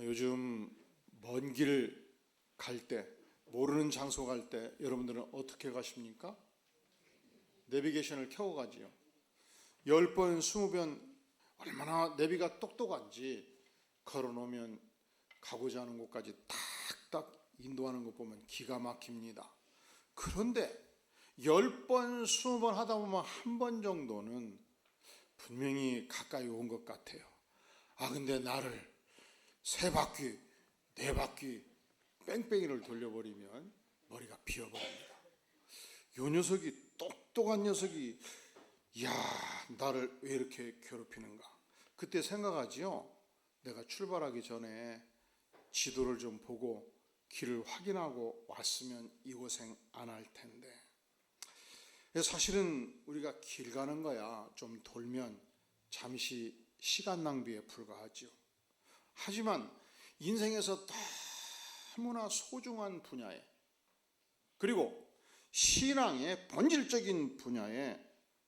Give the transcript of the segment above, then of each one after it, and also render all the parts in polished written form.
요즘 먼 길 갈 때, 모르는 장소 갈 때 여러분들은 어떻게 가십니까? 내비게이션을 켜고 가지요. 10번, 20번 얼마나 내비가 똑똑한지 걸어놓으면 가고자 하는 곳까지 탁탁 인도하는 것 보면 기가 막힙니다. 그런데 10번, 20번 하다 보면 한 번 정도는 분명히 가까이 온 것 같아요. 근데 나를 3바퀴, 4바퀴 뺑뺑이를 돌려버리면 머리가 비어버립니다. 요 녀석이, 똑똑한 녀석이, 나를 왜 이렇게 괴롭히는가? 그때 생각하지요. 내가 출발하기 전에 지도를 좀 보고 길을 확인하고 왔으면 이 고생 안 할 텐데. 사실은 우리가 길 가는 거야 좀 돌면 잠시 시간 낭비에 불과하지요. 하지만 인생에서 너무나 소중한 분야에, 그리고 신앙의 본질적인 분야에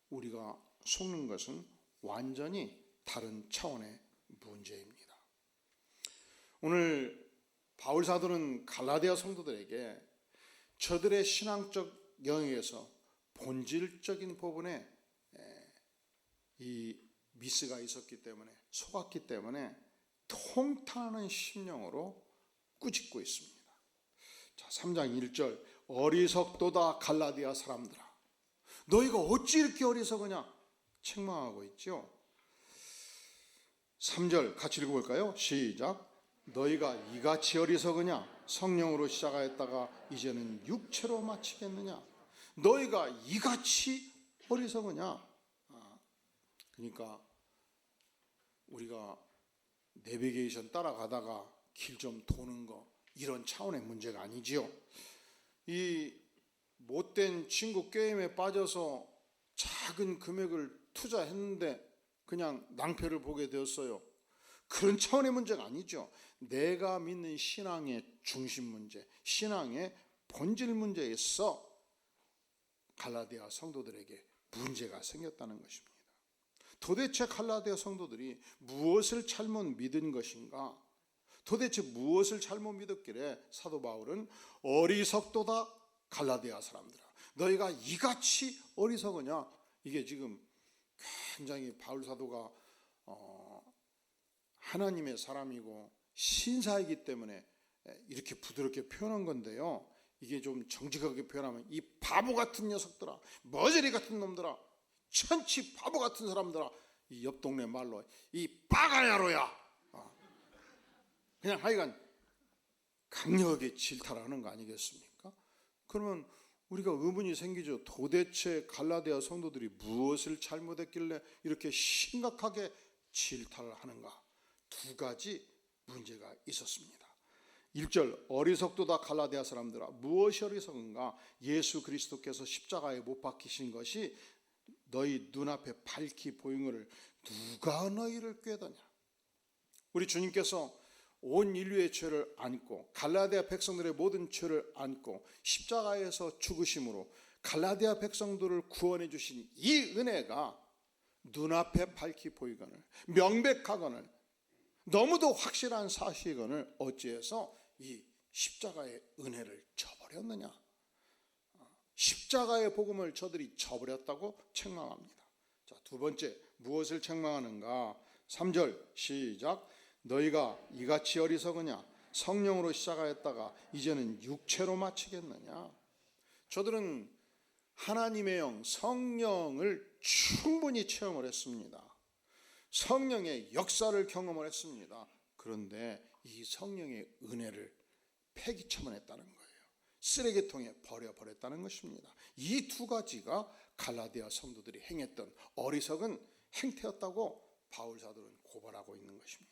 우리가 속는 것은 완전히 다른 차원의 문제입니다. 오늘 바울 사도는 갈라디아 성도들에게 저들의 신앙적 영역에서 본질적인 부분에 이 미스가 있었기 때문에, 속았기 때문에 통탄하는 심령으로 꾸짖고 있습니다. 자, 3장 1절, 어리석도다 갈라디아 사람들아, 너희가 어찌 이렇게 어리석으냐 책망하고 있죠. 3절 같이 읽어볼까요? 시작. 너희가 이같이 어리석으냐? 성령으로 시작하였다가 이제는 육체로 마치겠느냐? 너희가 이같이 어리석으냐? 그러니까 우리가 내비게이션 따라가다가 길 좀 도는 거, 이런 차원의 문제가 아니지요. 이 못된 친구 게임에 빠져서 작은 금액을 투자했는데 그냥 낭패를 보게 되었어요. 그런 차원의 문제가 아니죠. 내가 믿는 신앙의 중심 문제, 신앙의 본질 문제에서 갈라디아 성도들에게 문제가 생겼다는 것입니다. 도대체 갈라디아 성도들이 무엇을 잘못 믿은 것인가? 도대체 무엇을 잘못 믿었기래 사도 바울은 어리석도다 갈라디아 사람들아, 너희가 이같이 어리석으냐? 이게 지금 굉장히 바울 사도가 하나님의 사람이고 신사이기 때문에 이렇게 부드럽게 표현한 건데요. 이게 좀 정직하게 표현하면 이 바보 같은 녀석들아, 머저리 같은 놈들아, 천치 바보 같은 사람들아, 이 옆 동네 말로 이 빠가야로야, 그냥 하여간 강력하게 질타하는 거 아니겠습니까? 그러면 우리가 의문이 생기죠. 도대체 갈라디아 성도들이 무엇을 잘못했길래 이렇게 심각하게 질타를 하는가? 2가지 문제가 있었습니다. 1절, 어리석도다 갈라디아 사람들아, 무엇이 어리석은가? 예수 그리스도께서 십자가에 못 박히신 것이 너희 눈앞에 밝히 보인 것을 누가 너희를 꾀더냐? 우리 주님께서 온 인류의 죄를 안고 갈라디아 백성들의 모든 죄를 안고 십자가에서 죽으심으로 갈라디아 백성들을 구원해 주신 이 은혜가 눈앞에 밝히 보이거늘, 명백하거늘, 너무도 확실한 사실이거늘 어찌해서 이 십자가의 은혜를 저버렸느냐? 십자가의 복음을 저들이 저버렸다고 책망합니다. 자, 2번째, 무엇을 책망하는가? 3절 시작. 너희가 이같이 어리석으냐? 성령으로 시작하였다가 이제는 육체로 마치겠느냐? 저들은 하나님의 영, 성령을 충분히 체험을 했습니다. 성령의 역사를 경험을 했습니다. 그런데 이 성령의 은혜를 폐기처분했다는 거예요. 쓰레기통에 버려버렸다는 것입니다. 이 2가지가 갈라디아 성도들이 행했던 어리석은 행태였다고 바울 사도는 고발하고 있는 것입니다.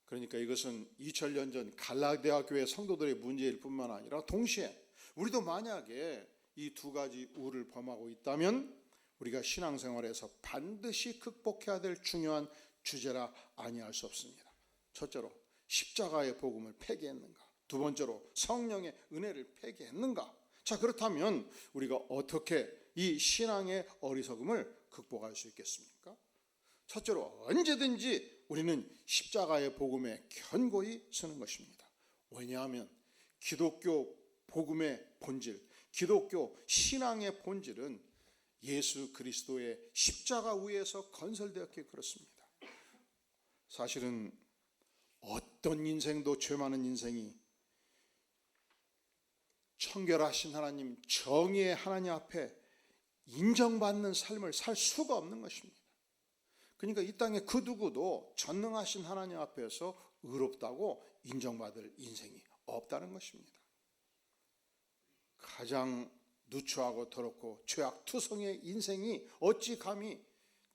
그러니까 이것은 2000년 전 갈라디아 교회 성도들의 문제일 뿐만 아니라 동시에 우리도 만약에 이 2가지 우를 범하고 있다면 우리가 신앙생활에서 반드시 극복해야 될 중요한 주제라 아니할 수 없습니다. 첫째로 십자가의 복음을 폐기했는가? 2번째로 성령의 은혜를 폐기했는가? 자, 그렇다면 우리가 어떻게 이 신앙의 어리석음을 극복할 수 있겠습니까? 첫째로 언제든지 우리는 십자가의 복음에 견고히 서는 것입니다. 왜냐하면 기독교 복음의 본질, 기독교 신앙의 본질은 예수 그리스도의 십자가 위에서 건설되었기에 그렇습니다. 사실은 어떤 인생도 죄 많은 인생이 청결하신 하나님, 정의의 하나님 앞에 인정받는 삶을 살 수가 없는 것입니다. 그러니까 이 땅에 그 누구도 전능하신 하나님 앞에서 의롭다고 인정받을 인생이 없다는 것입니다. 가장 누추하고 더럽고 죄악투성의 인생이 어찌 감히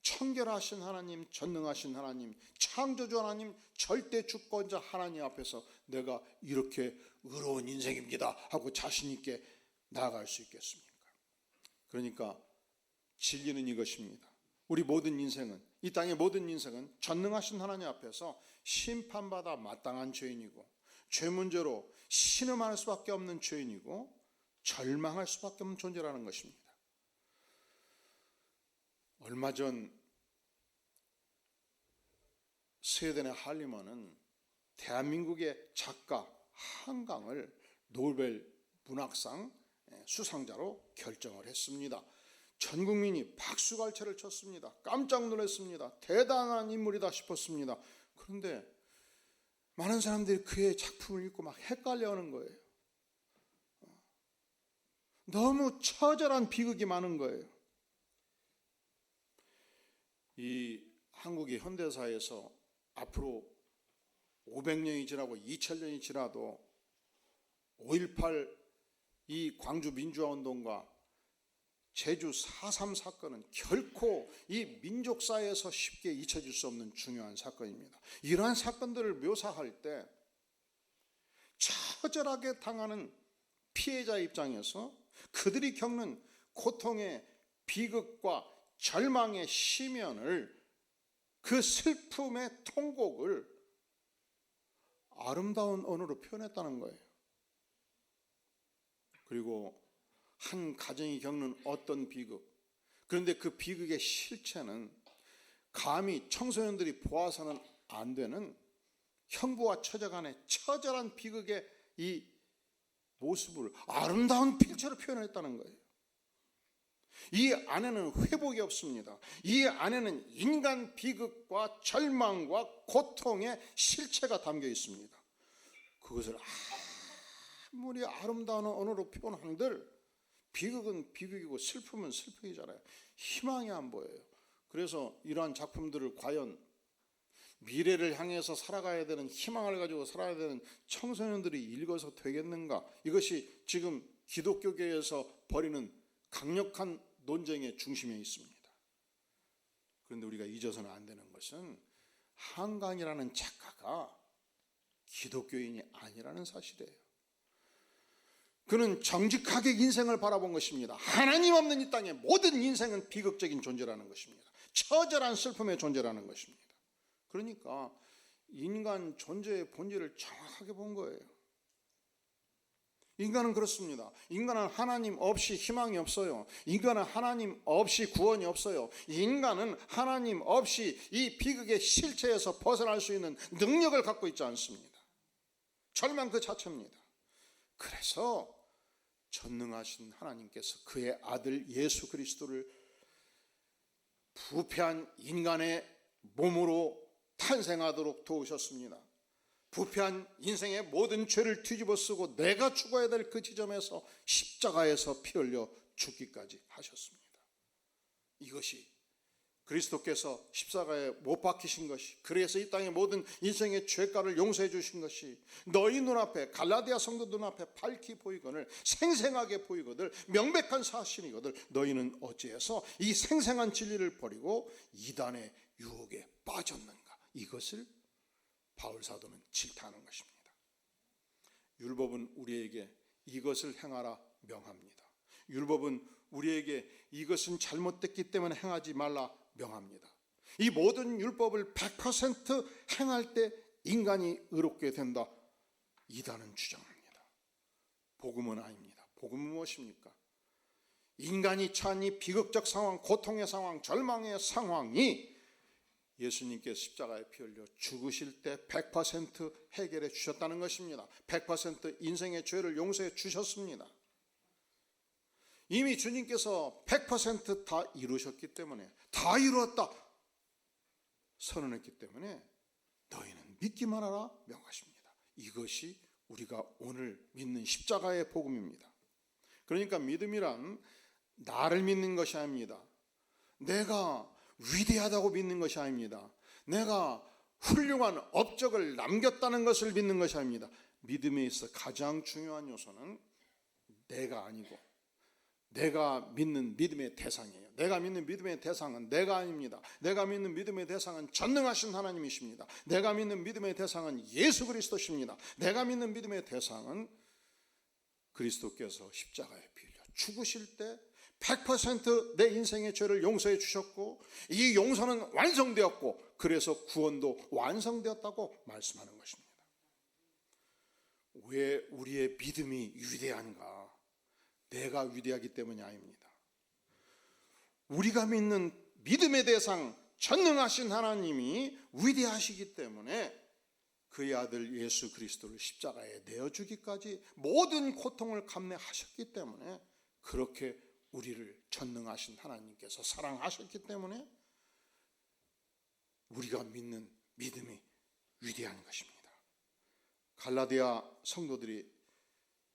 청결하신 하나님, 전능하신 하나님, 창조주 하나님, 절대 주권자 하나님 앞에서 내가 이렇게 의로운 인생입니다 하고 자신 있게 나아갈 수 있겠습니까? 그러니까 진리는 이것입니다. 우리 모든 인생은, 이 땅의 모든 인생은 전능하신 하나님 앞에서 심판받아 마땅한 죄인이고, 죄 문제로 신음할 수밖에 없는 죄인이고, 절망할 수밖에 없는 존재라는 것입니다. 얼마 전 스웨덴의 할리먼은 대한민국의 작가 한강을 노벨 문학상 수상자로 결정을 했습니다. 전 국민이 박수갈채를 쳤습니다. 깜짝 놀랐습니다. 대단한 인물이다 싶었습니다. 그런데 많은 사람들이 그의 작품을 읽고 막 헷갈려하는 거예요. 너무 처절한 비극이 많은 거예요. 이 한국의 현대사에서 앞으로 500년이 지나고 2000년이 지나도 5.18 이 광주 민주화운동과 제주 4.3 사건은 결코 이 민족사에서 쉽게 잊혀질 수 없는 중요한 사건입니다. 이러한 사건들을 묘사할 때 처절하게 당하는 피해자 입장에서 그들이 겪는 고통의 비극과 절망의 시면을, 그 슬픔의 통곡을 아름다운 언어로 표현했다는 거예요. 그리고 한 가정이 겪는 어떤 비극, 그런데 그 비극의 실체는 감히 청소년들이 보아서는 안 되는 형부와 처자 간의 처절한 비극의 이 모습을 아름다운 필체로 표현했다는 거예요. 이 안에는 회복이 없습니다. 이 안에는 인간 비극과 절망과 고통의 실체가 담겨 있습니다. 그것을 아무리 아름다운 언어로 표현한들 비극은 비극이고 슬픔은 슬픔이잖아요. 희망이 안 보여요. 그래서 이러한 작품들을 과연 미래를 향해서 살아가야 되는, 희망을 가지고 살아야 되는 청소년들이 읽어서 되겠는가? 이것이 지금 기독교계에서 벌이는 강력한 논쟁의 중심에 있습니다. 그런데 우리가 잊어서는 안 되는 것은 한강이라는 작가가 기독교인이 아니라는 사실이에요. 그는 정직하게 인생을 바라본 것입니다. 하나님 없는 이 땅의 모든 인생은 비극적인 존재라는 것입니다. 처절한 슬픔의 존재라는 것입니다. 그러니까 인간 존재의 본질을 정확하게 본 거예요. 인간은 그렇습니다. 인간은 하나님 없이 희망이 없어요. 인간은 하나님 없이 구원이 없어요. 인간은 하나님 없이 이 비극의 실체에서 벗어날 수 있는 능력을 갖고 있지 않습니다. 절망 그 자체입니다. 그래서 전능하신 하나님께서 그의 아들 예수 그리스도를 부패한 인간의 몸으로 탄생하도록 도우셨습니다. 부패한 인생의 모든 죄를 뒤집어 쓰고 내가 죽어야 될 그 지점에서 십자가에서 피 흘려 죽기까지 하셨습니다. 이것이 그리스도께서 십자가에 못 박히신 것이, 그래서 이 땅의 모든 인생의 죄가를 용서해 주신 것이 너희 눈앞에, 갈라디아 성도 눈앞에 밝히 보이거늘, 생생하게 보이거늘, 명백한 사실이거늘 너희는 어찌해서 이 생생한 진리를 버리고 이단의 유혹에 빠졌는가? 이것을 바울 사도는 질타하는 것입니다. 율법은 우리에게 이것을 행하라 명합니다. 율법은 우리에게 이것은 잘못됐기 때문에 행하지 말라 명합니다. 이 모든 율법을 100% 행할 때 인간이 의롭게 된다, 이단은 주장합니다. 복음은 아닙니다. 복음은 무엇입니까? 인간이 처한 이 비극적 상황, 고통의 상황, 절망의 상황이 예수님께서 십자가에 피 흘려 죽으실 때 100% 해결해 주셨다는 것입니다. 100% 인생의 죄를 용서해 주셨습니다. 이미 주님께서 100% 다 이루셨기 때문에, 다 이루었다 선언했기 때문에 너희는 믿기만 하라 명하십니다. 이것이 우리가 오늘 믿는 십자가의 복음입니다. 그러니까 믿음이란 나를 믿는 것이 아닙니다. 내가 위대하다고 믿는 것이 아닙니다. 내가 훌륭한 업적을 남겼다는 것을 믿는 것이 아닙니다. 믿음에 있어 가장 중요한 요소는 내가 아니고 내가 믿는 믿음의 대상이에요. 내가 믿는 믿음의 대상은 내가 아닙니다. 내가 믿는 믿음의 대상은 전능하신 하나님이십니다. 내가 믿는 믿음의 대상은 예수 그리스도십니다. 내가 믿는 믿음의 대상은 그리스도께서 십자가에 피 흘려 죽으실 때 100% 내 인생의 죄를 용서해 주셨고, 이 용서는 완성되었고, 그래서 구원도 완성되었다고 말씀하는 것입니다. 왜 우리의 믿음이 위대한가? 내가 위대하기 때문이 아닙니다. 우리가 믿는 믿음의 대상 전능하신 하나님이 위대하시기 때문에 그의 아들 예수 그리스도를 십자가에 내어주기까지 모든 고통을 감내하셨기 때문에, 그렇게 우리를 전능하신 하나님께서 사랑하셨기 때문에 우리가 믿는 믿음이 위대한 것입니다. 갈라디아 성도들이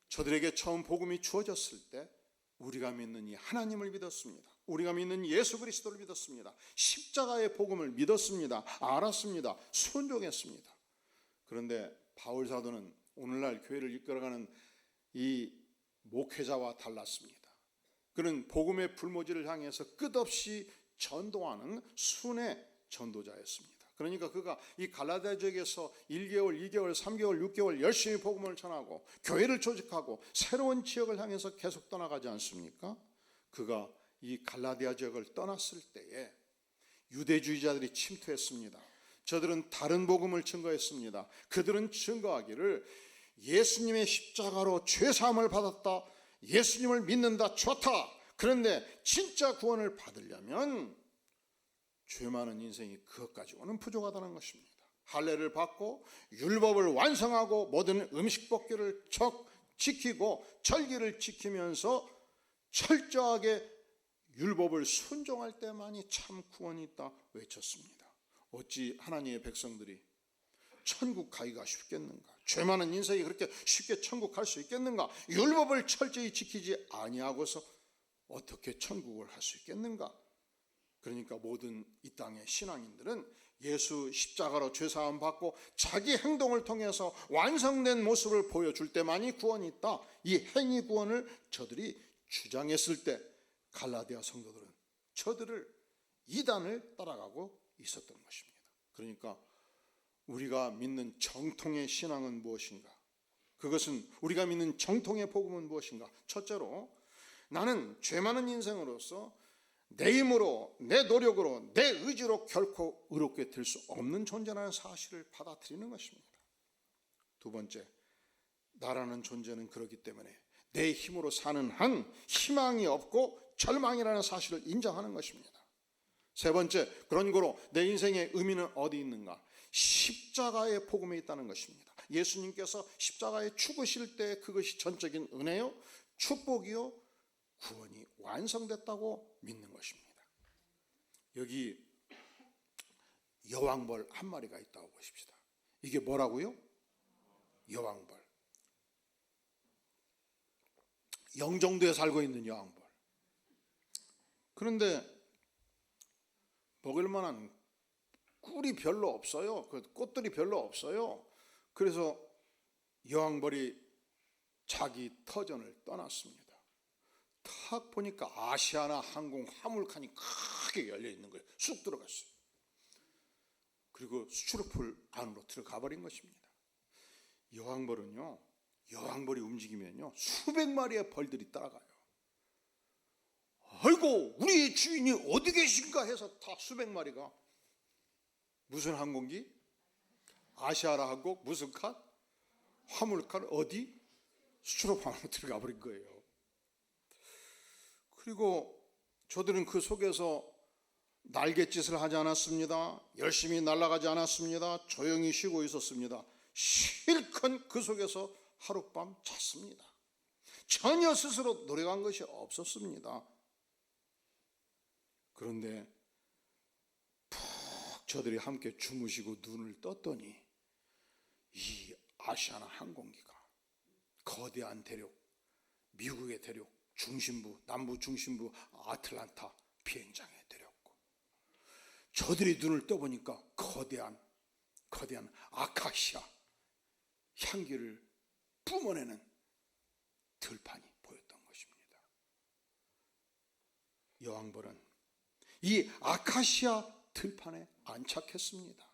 저들에게 처음 복음이 주어졌을 때 우리가 믿는 이 하나님을 믿었습니다. 우리가 믿는 예수 그리스도를 믿었습니다. 십자가의 복음을 믿었습니다. 알았습니다. 순종했습니다. 그런데 바울 사도는 오늘날 교회를 이끌어가는 이 목회자와 달랐습니다. 그는 복음의 불모지를 향해서 끝없이 전도하는 순회 전도자였습니다. 그러니까 그가 이 갈라디아 지역에서 1개월, 2개월, 3개월, 6개월 열심히 복음을 전하고 교회를 조직하고 새로운 지역을 향해서 계속 떠나가지 않습니까? 그가 이 갈라디아 지역을 떠났을 때에 유대주의자들이 침투했습니다. 저들은 다른 복음을 증거했습니다. 그들은 증거하기를 예수님의 십자가로 죄사함을 받았다, 예수님을 믿는다, 좋다. 그런데 진짜 구원을 받으려면 죄 많은 인생이 그것 가지고는 부족하다는 것입니다. 할례를 받고 율법을 완성하고 모든 음식 법규를 지키고 절기를 지키면서 철저하게 율법을 순종할 때만이 참 구원이 있다 외쳤습니다. 어찌 하나님의 백성들이 천국 가기가 쉽겠는가? 죄 많은 인생이 그렇게 쉽게 천국 갈 수 있겠는가? 율법을 철저히 지키지 아니하고서 어떻게 천국을 할 수 있겠는가? 그러니까 모든 이 땅의 신앙인들은 예수 십자가로 죄사함 받고 자기 행동을 통해서 완성된 모습을 보여줄 때만이 구원이 있다, 이 행위 구원을 저들이 주장했을 때 갈라디아 성도들은 저들을 이단을 따라가고 있었던 것입니다. 그러니까 우리가 믿는 정통의 신앙은 무엇인가? 그것은 우리가 믿는 정통의 복음은 무엇인가? 첫째로 나는 죄 많은 인생으로서 내 힘으로, 내 노력으로, 내 의지로 결코 의롭게 될 수 없는 존재라는 사실을 받아들이는 것입니다. 두 번째, 나라는 존재는 그렇기 때문에 내 힘으로 사는 한 희망이 없고 절망이라는 사실을 인정하는 것입니다. 세 번째, 그런 거로 내 인생의 의미는 어디 있는가? 십자가의 복음에 있다는 것입니다. 예수님께서 십자가에 죽으실 때 그것이 전적인 은혜요, 축복이요, 구원이 완성됐다고 믿는 것입니다. 여기 여왕벌 한 마리가 있다고 보십시다. 이게 뭐라고요? 여왕벌. 영종도에 살고 있는 여왕벌. 그런데 먹을 만한 꿀이 별로 없어요. 그 꽃들이 별로 없어요. 그래서 여왕벌이 자기 터전을 떠났습니다. 탁 보니까 아시아나 항공 화물칸이 크게 열려 있는 거예요. 쑥 들어갔어요. 그리고 수출풀 안으로 들어가 버린 것입니다. 여왕벌은요, 여왕벌이 움직이면요 수백 마리의 벌들이 따라가요. 아이고, 우리 주인이 어디 계신가 해서 다 수백 마리가. 무슨 항공기? 아시아나 항공? 무슨 칸? 화물칸? 어디? 수출업 안으로 들어가 버린 거예요. 그리고 저들은 그 속에서 날갯짓을 하지 않았습니다. 열심히 날아가지 않았습니다. 조용히 쉬고 있었습니다. 실컷 그 속에서 하룻밤 잤습니다. 전혀 스스로 노력한 것이 없었습니다. 그런데 푹 저들이 함께 주무시고 눈을 떴더니 이 아시아나 항공기가 거대한 대륙, 미국의 대륙 중심부, 남부 중심부 아틀란타 비행장에 내렸고, 저들이 눈을 떠보니까 거대한 아카시아 향기를 뿜어내는 들판이 보였던 것입니다. 여왕벌은 이 아카시아 들판에 안착했습니다.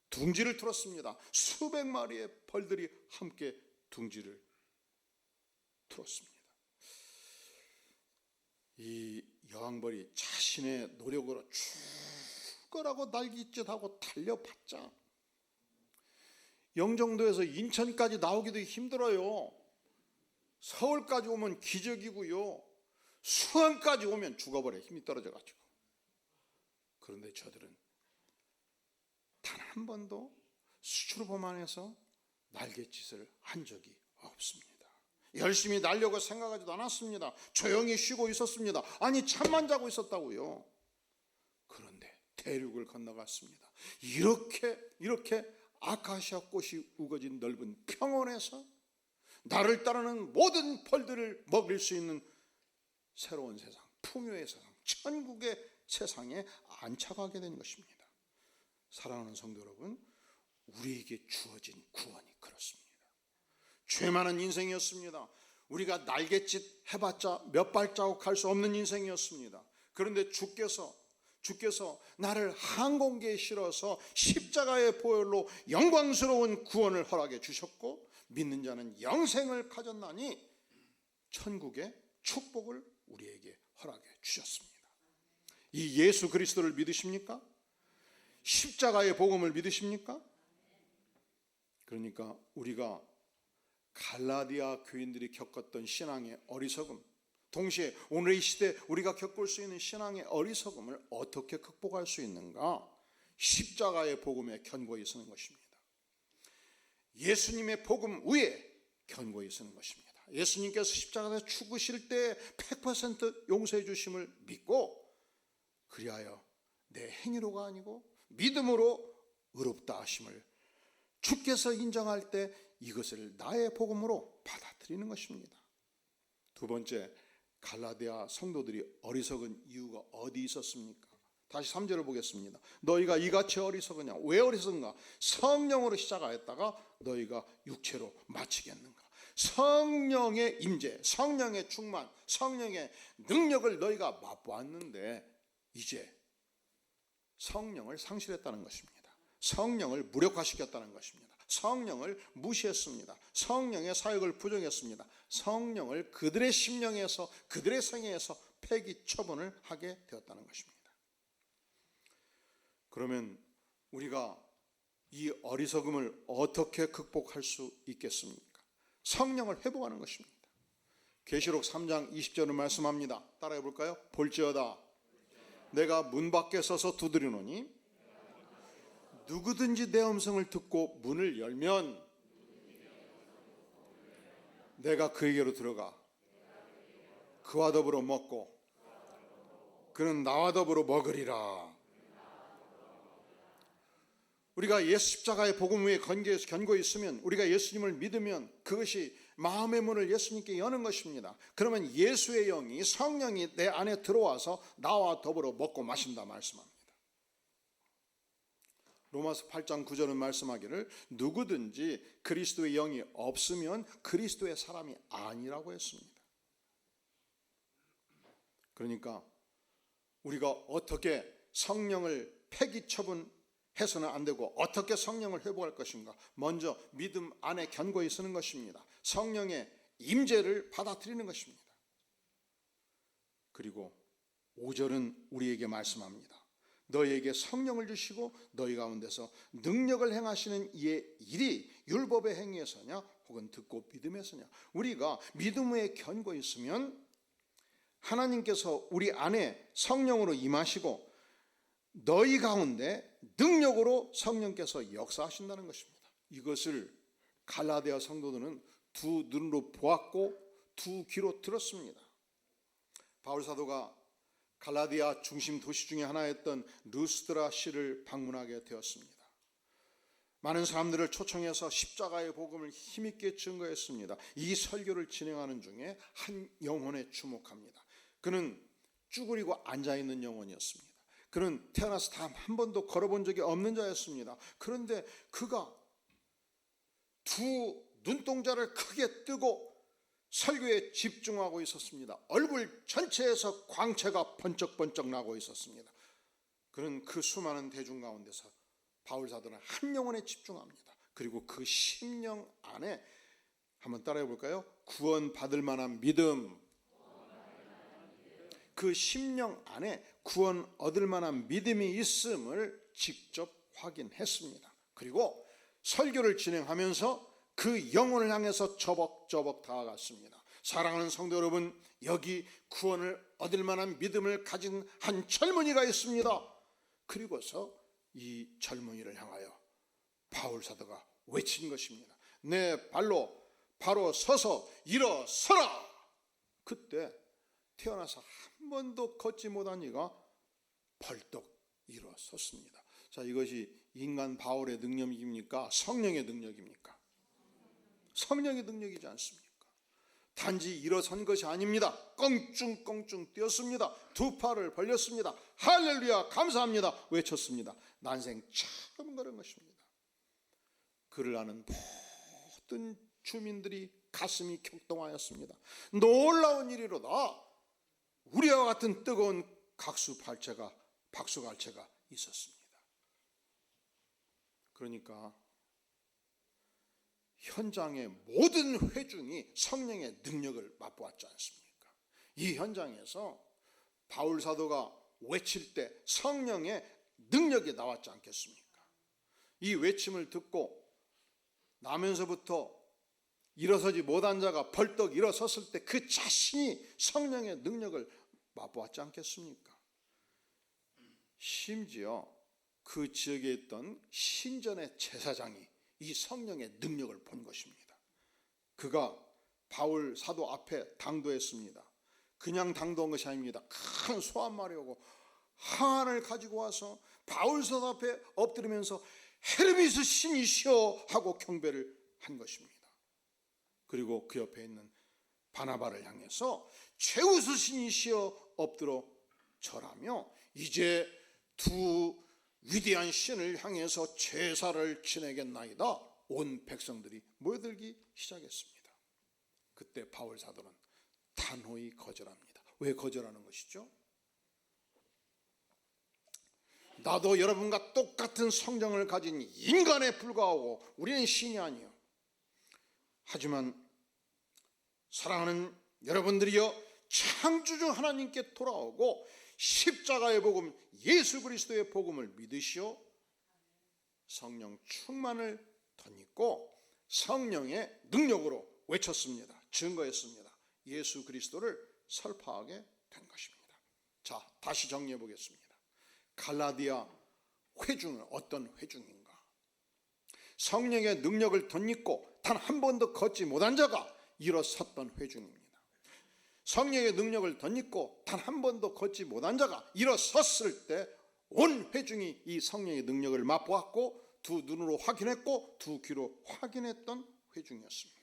둥지를 틀었습니다. 수백 마리의 벌들이 함께 둥지를 틀었습니다. 이 여왕벌이 자신의 노력으로 죽으라고 날갯짓하고 달려봤자 영종도에서 인천까지 나오기도 힘들어요. 서울까지 오면 기적이고요. 수원까지 오면 죽어버려, 힘이 떨어져가지고. 그런데 저들은 단 한 번도 수출범 안에서 날갯짓을 한 적이 없습니다. 열심히 날려고 생각하지도 않았습니다. 조용히 쉬고 있었습니다. 아니, 잠만 자고 있었다고요. 그런데 대륙을 건너갔습니다. 이렇게 아카시아 꽃이 우거진 넓은 평원에서 나를 따르는 모든 벌들을 먹일 수 있는 새로운 세상, 풍요의 세상, 천국의 세상에 안착하게 된 것입니다. 사랑하는 성도 여러분, 우리에게 주어진 구원이 그렇습니다. 죄 많은 인생이었습니다. 우리가 날갯짓 해봤자 몇 발자국 갈 수 없는 인생이었습니다. 그런데 주께서 나를 항공기에 실어서 십자가의 보혈로 영광스러운 구원을 허락해 주셨고, 믿는 자는 영생을 가졌나니 천국의 축복을 우리에게 허락해 주셨습니다. 이 예수 그리스도를 믿으십니까? 십자가의 복음을 믿으십니까? 그러니까 우리가 갈라디아 교인들이 겪었던 신앙의 어리석음, 동시에 오늘 이 시대 우리가 겪을 수 있는 신앙의 어리석음을 어떻게 극복할 수 있는가? 십자가의 복음에 견고히 서는 것입니다. 예수님의 복음 위에 견고히 서는 것입니다. 예수님께서 십자가에서 죽으실 때 100% 용서해 주심을 믿고, 그리하여 내 행위로가 아니고 믿음으로 의롭다 하심을 주께서 인정할 때 이것을 나의 복음으로 받아들이는 것입니다. 두 번째, 갈라디아 성도들이 어리석은 이유가 어디 있었습니까? 다시 3절을 보겠습니다. 너희가 이같이 어리석으냐? 왜 어리석은가? 성령으로 시작하였다가 너희가 육체로 마치겠는가? 성령의 임재, 성령의 충만, 성령의 능력을 너희가 맛보았는데 이제 성령을 상실했다는 것입니다. 성령을 무력화시켰다는 것입니다. 성령을 무시했습니다. 성령의 사역을 부정했습니다. 성령을 그들의 심령에서, 그들의 생애에서 폐기 처분을 하게 되었다는 것입니다. 그러면 우리가 이 어리석음을 어떻게 극복할 수 있겠습니까? 성령을 회복하는 것입니다. 계시록 3장 20절을 말씀합니다. 따라해 볼까요? 볼지어다 내가 문 밖에 서서 두드리노니 누구든지 내 음성을 듣고 문을 열면 내가 그에게로 들어가 그와 더불어 먹고 그는 나와 더불어 먹으리라. 우리가 예수 십자가의 복음 위에 견고히 있으면, 우리가 예수님을 믿으면 그것이 마음의 문을 예수님께 여는 것입니다. 그러면 예수의 영이, 성령이 내 안에 들어와서 나와 더불어 먹고 마신다 말씀합니다. 로마서 8장 9절은 말씀하기를 누구든지 그리스도의 영이 없으면 그리스도의 사람이 아니라고 했습니다. 그러니까 우리가 어떻게 성령을 폐기 처분해서는 안 되고 어떻게 성령을 회복할 것인가? 먼저 믿음 안에 견고히 서는 것입니다. 성령의 임재를 받아들이는 것입니다. 그리고 5절은 우리에게 말씀합니다. 너희에게 성령을 주시고 너희 가운데서 능력을 행하시는 이의 일이 율법의 행위에서냐 혹은 듣고 믿음에서냐. 우리가 믿음 위에 견고히 있으면 하나님께서 우리 안에 성령으로 임하시고 너희 가운데 능력으로 성령께서 역사하신다는 것입니다. 이것을 갈라디아 성도들은 두 눈으로 보았고 두 귀로 들었습니다. 바울 사도가 갈라디아 중심 도시 중에 하나였던 르스드라 시를 방문하게 되었습니다. 많은 사람들을 초청해서 십자가의 복음을 힘있게 증거했습니다. 이 설교를 진행하는 중에 한 영혼에 주목합니다. 그는 쭈그리고 앉아있는 영혼이었습니다. 그는 태어나서 단 한 번도 걸어본 적이 없는 자였습니다. 그런데 그가 두 눈동자를 크게 뜨고 설교에 집중하고 있었습니다. 얼굴 전체에서 광채가 번쩍번쩍 나고 있었습니다. 그는 그 수많은 대중 가운데서 바울 사도는 한 영혼에 집중합니다. 그리고 그 심령 안에 한번 따라해 볼까요? 구원받을 만한 믿음. 그 심령 안에 구원 얻을 만한 믿음이 있음을 직접 확인했습니다. 그리고 설교를 진행하면서 그 영혼을 향해서 저벅저벅 다가갔습니다. 사랑하는 성도 여러분, 여기 구원을 얻을 만한 믿음을 가진 한 젊은이가 있습니다. 그리고서 이 젊은이를 향하여 바울 사도가 외친 것입니다. 내 발로 바로 서서 일어서라. 그때 태어나서 한 번도 걷지 못한 이가 벌떡 일어섰습니다. 자, 이것이 인간 바울의 능력입니까? 성령의 능력입니까? 성령의 능력이지 않습니까? 단지 일어선 것이 아닙니다. 껑충껑충 뛰었습니다. 두 팔을 벌렸습니다. 할렐루야 감사합니다 외쳤습니다. 난생 처음 그런 것입니다. 그를 아는 모든 주민들이 가슴이 격동하였습니다. 놀라운 일이로다. 우리와 같은 뜨거운 박수갈채가 있었습니다. 그러니까 현장의 모든 회중이 성령의 능력을 맛보았지 않습니까? 이 현장에서 바울 사도가 외칠 때 성령의 능력이 나왔지 않겠습니까? 이 외침을 듣고 나면서부터 일어서지 못한 자가 벌떡 일어섰을 때 그 자신이 성령의 능력을 맛보았지 않겠습니까? 심지어 그 지역에 있던 신전의 제사장이 이 성령의 능력을 본 것입니다. 그가 바울 사도 앞에 당도했습니다. 그냥 당도한 것이 아닙니다. 큰 소 한 마리 오고 항아를 가지고 와서 바울 사도 앞에 엎드리면서 헤르미스 신이시여 하고 경배를 한 것입니다. 그리고 그 옆에 있는 바나바를 향해서 제우스 신이시여 엎드려 절하며 이제 두 위대한 신을 향해서 제사를 지내겠나이다. 온 백성들이 모여들기 시작했습니다. 그때 바울 사도는 단호히 거절합니다. 왜 거절하는 것이죠? 나도 여러분과 똑같은 성정을 가진 인간에 불과하고 우리는 신이 아니요. 하지만 사랑하는 여러분들이여, 창조주 하나님께 돌아오고 십자가의 복음, 예수 그리스도의 복음을 믿으시오. 성령 충만을 덧입고 성령의 능력으로 외쳤습니다. 증거했습니다. 예수 그리스도를 설파하게 된 것입니다. 자, 다시 정리해 보겠습니다. 갈라디아 회중은 어떤 회중인가? 성령의 능력을 덧입고 단 한 번도 걷지 못한 자가 일어섰던 회중입니다. 성령의 능력을 덧입고 단 한 번도 걷지 못한 자가 일어섰을 때 온 회중이 이 성령의 능력을 맛보았고 두 눈으로 확인했고 두 귀로 확인했던 회중이었습니다.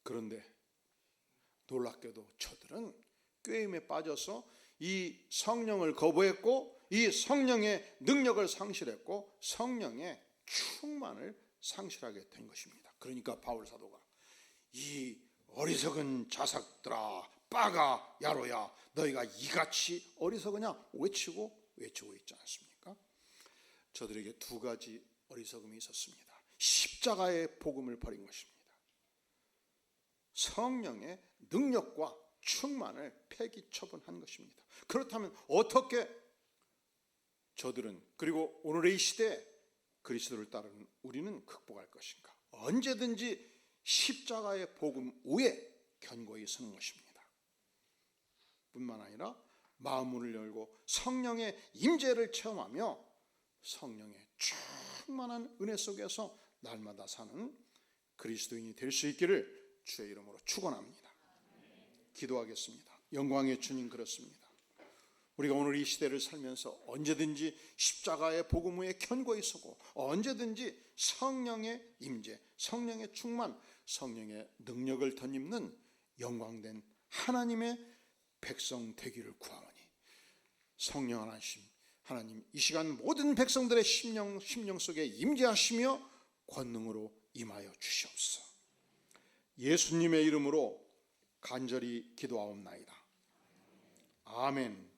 그런데 놀랍게도 저들은 꾀임에 빠져서 이 성령을 거부했고 이 성령의 능력을 상실했고 성령의 충만을 상실하게 된 것입니다. 그러니까 바울 사도가 이 어리석은 자석들아, 빠가 야로야, 너희가 이같이 어리석으냐 외치고 있지 않습니까? 저들에게 두 가지 어리석음이 있었습니다. 십자가의 복음을 버린 것입니다. 성령의 능력과 충만을 폐기 처분한 것입니다. 그렇다면 어떻게 저들은, 그리고 오늘의 이 시대에 그리스도를 따르는 우리는 극복할 것인가? 언제든지 십자가의 복음 위에 견고히 서는 것입니다. 뿐만 아니라 마음문을 열고 성령의 임재를 체험하며 성령의 충만한 은혜 속에서 날마다 사는 그리스도인이 될 수 있기를 주의 이름으로 축원합니다. 기도하겠습니다. 영광의 주님, 그렇습니다. 우리가 오늘 이 시대를 살면서 언제든지 십자가의 복음에 견고히 서고 언제든지 성령의 임재, 성령의 충만, 성령의 능력을 덧입는 영광된 하나님의 백성 되기를 구하오니 성령 하나님 이 시간 모든 백성들의 심령 속에 임재하시며 권능으로 임하여 주시옵소서. 예수님의 이름으로 간절히 기도하옵나이다. 아멘.